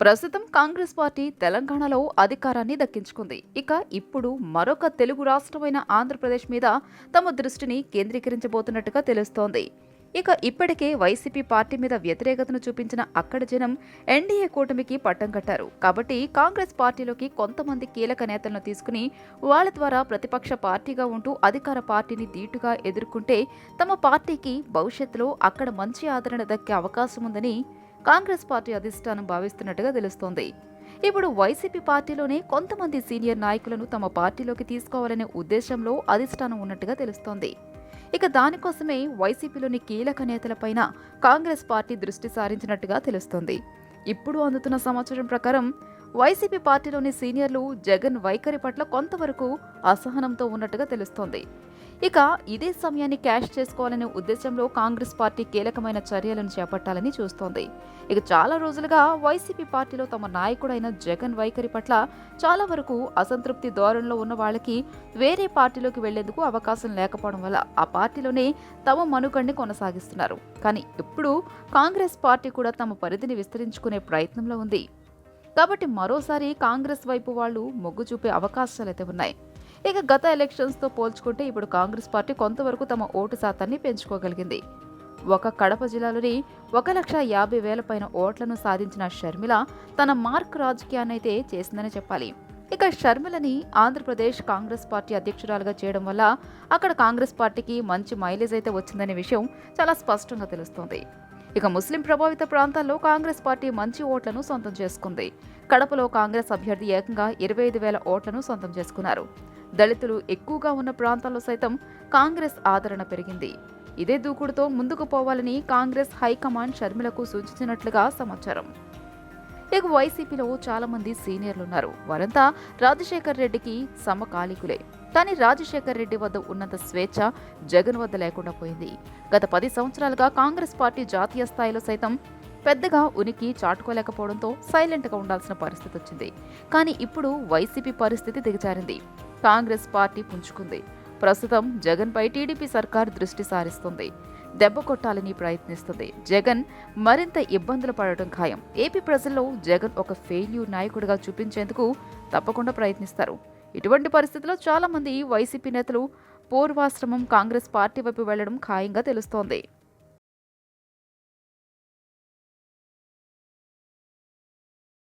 ప్రస్తుతం కాంగ్రెస్ పార్టీ తెలంగాణలో అధికారాన్ని దక్కించుకుంది. ఇప్పుడు మరొక తెలుగు రాష్ట్రమైన ఆంధ్రప్రదేశ్ మీద తమ దృష్టిని కేంద్రీకరించబోతున్నట్టుగా తెలుస్తోంది. ఇప్పటికే వైసీపీ పార్టీ మీద వ్యతిరేకతను చూపించిన అక్కడి జనం ఎన్డీఏ కూటమికి పట్టం కట్టారు. కాబట్టి కాంగ్రెస్ పార్టీలోకి కొంతమంది కీలక నేతలను తీసుకుని వాళ్ళ ద్వారా ప్రతిపక్ష పార్టీగా ఉంటూ అధికార పార్టీని ధీటుగా ఎదుర్కొంటే తమ పార్టీకి భవిష్యత్తులో అక్కడ మంచి ఆదరణ దక్కే అవకాశం ఉందని కాంగ్రెస్ పార్టీ అధిష్టానం భావిస్తున్నట్టుగా తెలుస్తోంది. ఇప్పుడు వైసీపీ పార్టీలోనే కొంతమంది సీనియర్ నాయకులను తమ పార్టీలోకి తీసుకోవాలనే ఉద్దేశంలో అధిష్టానం ఉన్నట్టుగా తెలుస్తోంది. దానికోసమే వైసీపీలోని కీలక నేతలపైన కాంగ్రెస్ పార్టీ దృష్టి సారించినట్టుగా తెలుస్తోంది. ఇప్పుడు అందుతున్న సమాచారం ప్రకారం వైసీపీ పార్టీలోని సీనియర్లు జగన్ వైఖరి పట్ల కొంతవరకు అసహనంతో ఉన్నట్టుగా తెలుస్తోంది. ఇదే సమయాన్ని క్యాష్ చేసుకోవాలనే ఉద్దేశంలో కాంగ్రెస్ పార్టీ కీలకమైన చర్యలను చేపట్టాలని చూస్తోంది. చాలా రోజులుగా వైసీపీ పార్టీలో తమ నాయకుడైన జగన్ వైఖరి పట్ల చాలా వరకు అసంతృప్తి ధోరణిలో ఉన్న వాళ్ళకి వేరే పార్టీలోకి వెళ్లేందుకు అవకాశం లేకపోవడం వల్ల ఆ పార్టీలోనే తమ మనుగడని కొనసాగిస్తున్నారు. కానీ ఇప్పుడు కాంగ్రెస్ పార్టీ కూడా తమ పరిధిని విస్తరించుకునే ప్రయత్నంలో ఉంది. కాబట్టి మరోసారి కాంగ్రెస్ వైపు వాళ్ళు మొగ్గు చూపే అవకాశాలైతే ఉన్నాయి. గత ఎలక్షన్స్తో పోల్చుకుంటే ఇప్పుడు కాంగ్రెస్ పార్టీ కొంతవరకు తమ ఓటు శాతాన్ని పెంచుకోగలిగింది. కడప జిల్లాలోని 1,50,000 పైన ఓట్లను సాధించిన షర్మిల తన మార్క్ రాజకీయాన్నైతే చేసిందని చెప్పాలి. షర్మిలని ఆంధ్రప్రదేశ్ కాంగ్రెస్ పార్టీ అధ్యక్షురాలుగా చేయడం వల్ల అక్కడ కాంగ్రెస్ పార్టీకి మంచి మైలేజ్ అయితే వచ్చిందనే విషయం చాలా స్పష్టంగా తెలుస్తోంది. ముస్లిం ప్రభావిత ప్రాంతాల్లో కాంగ్రెస్ పార్టీ మంచి ఓట్లను సొంతం చేసుకుంది. కడపలో కాంగ్రెస్ అభ్యర్థి ఏకంగా 25,000 ఓట్లను సొంతం చేసుకున్నారు. దళితులు ఎక్కువగా ఉన్న ప్రాంతాల్లో సైతం కాంగ్రెస్ ఆదరణ పెరిగింది. ఇదే దూకుడుతో ముందుకు పోవాలని కాంగ్రెస్ హైకమాండ్ షర్మిలకు సూచించినట్లుగా సమాచారం. వైసీపీలో చాలా మంది సీనియర్లున్నారు. వారంతా రాజశేఖర్ రెడ్డికి సమకాలీకులే. కానీ రాజశేఖర్ రెడ్డి వద్ద ఉన్నంత స్వేచ్ఛ జగన్ వద్ద లేకుండా పోయింది. గత 10 సంవత్సరాలుగా కాంగ్రెస్ పార్టీ జాతీయ స్థాయిలో సైతం పెద్దగా ఉనికి చాటుకోలేకపోవడంతో సైలెంట్గా ఉండాల్సిన పరిస్థితి వచ్చింది. కానీ ఇప్పుడు వైసీపీ పరిస్థితి దిగజారింది. కాంగ్రెస్ పార్టీ పుంజుకుంది. ప్రస్తుతం జగన్పై టీడీపీ సర్కార్ దృష్టి సారిస్తుంది. దెబ్బ కొట్టాలని ప్రయత్నిస్తుంది. జగన్ మరింత ఇబ్బందులు పడటం ఖాయం. ఏపీ ప్రజల్లో జగన్ ఒక ఫెయిల్యూర్ నాయకుడిగా చూపించేందుకు తప్పకుండా ప్రయత్నిస్తారు. ఇటువంటి పరిస్థితుల్లో చాలా మంది వైసీపీ నేతలు పూర్వాశ్రమం కాంగ్రెస్ పార్టీ వైపు వెళ్లడం ఖాయంగా తెలుస్తోంది.